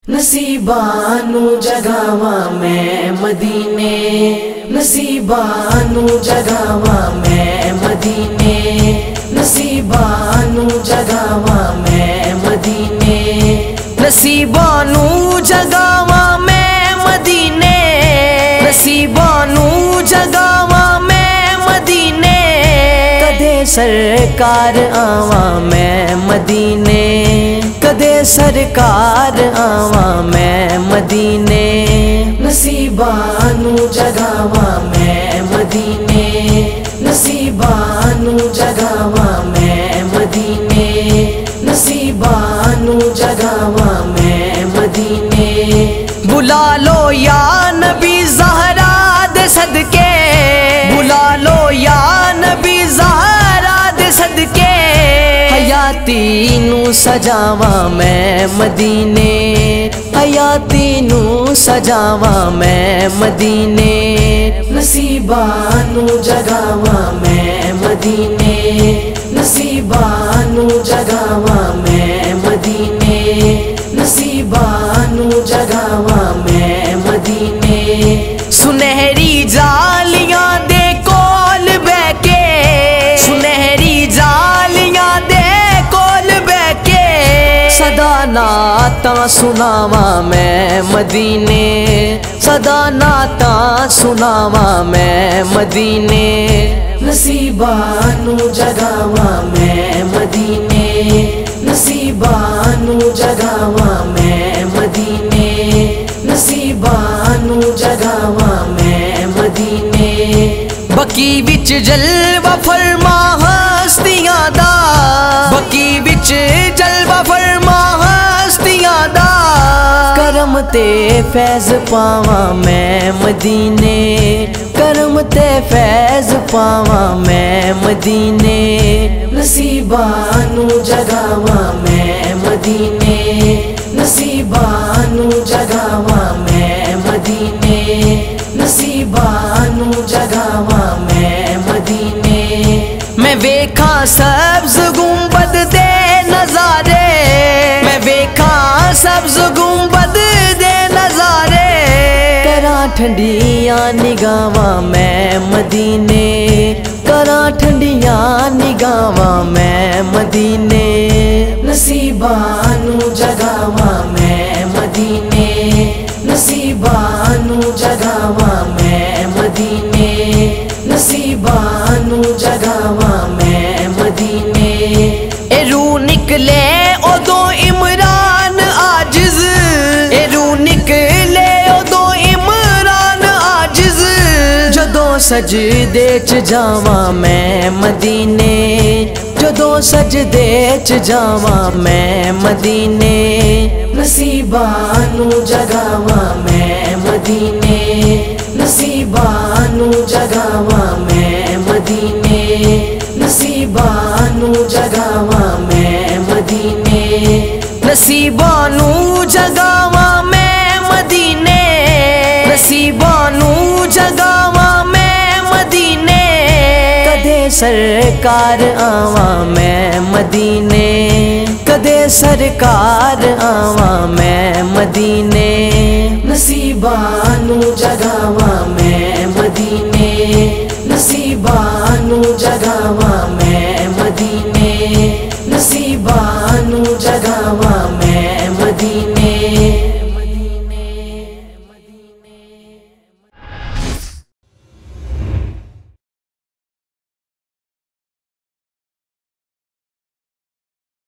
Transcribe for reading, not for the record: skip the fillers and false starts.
नसीबानू जगावा मैं मदीने, नसीबानू जगावा मैं मदीने, नसीबानू जगावा मैं मदीने, नसीबानू जगावा मैं मदीने, नसीबानू जगावा मैं मदीने, कदे सरकार आवा मैं मदीने, कदे सरकार आवा मैं मदीने, नसीबानू जगावा मैं मदीने, नसीबानू जगावा मैं मदीने, नसीबानू जगावा मैं मदीने। बुला लो या नबी ज़हरा दे सदके, बुला लो या नबी ज़हरा दे सदके, हयाती नू सजावा मैं मदीने, हयाती नू सजावा मैं मदीने, नसीबानू जगावा मैं मदीने, नसीबानू जगावा मैं मदीने, नसीबानू जगावा मैं मदीने। सुनहरी जालियां दे कोल बैके, सुनहरी जालियां दे कोल बैके, सदा नाता सुनावा मैं मदीने, सदा नाता सुनावा मैं मदीने, नसीबानू जगावा मैं मदीने, नसीबानू जगावा मैं मदीने, नसीबानू जगावा मैं मदीने। बकी विच जलवा फरमा हस्तियां दा, बकी विच जलवा फरमा हस्तियां दा, करम ते फैज़ पावा मैं मदीने, करम ते फैज़ पावा मैं मदीने, नसीबानू जगावा मैं मदीने, नसीबानू जगावा मैं मदीने, नसीबानू जगावा मैं मदीने। मैं वेखा सब्ज़ गुंबद दे नज़ारे, मैं वेखा सब्ज़ गुंबद दे नज़ारे, करा ठंडियां निगावा मैं मदीने, करा ठंडियां निगावा मैं मदीने, नसीबानू जगावा मैं मदीने, नसीबानू जगावा मैं मदीने, नसीबानू जगावा मैं मदीने। ए रूह निकले ओदो इमरान आजिज़, ए रूह निकले ओदो इमरान आजिज़, जदों सजदे च जावा मैं मदीने, जदों सजदे च जावा मैं मदीने, नसीबानू जगावा मैं मदीने, नसीबानू जगावा मैं मदीने, नसीबानू जगावा मैं मदीने, नसीबानू जगावा मैं मदीने, नसीबानू जगावा मैं मदीने, कदे सरकार आवा मैं मदीने, कदे सरकार आवा मैं मदीने, नसीबानू जगावा मैं मदीने, नसीबानू जगावा मैं मदीने।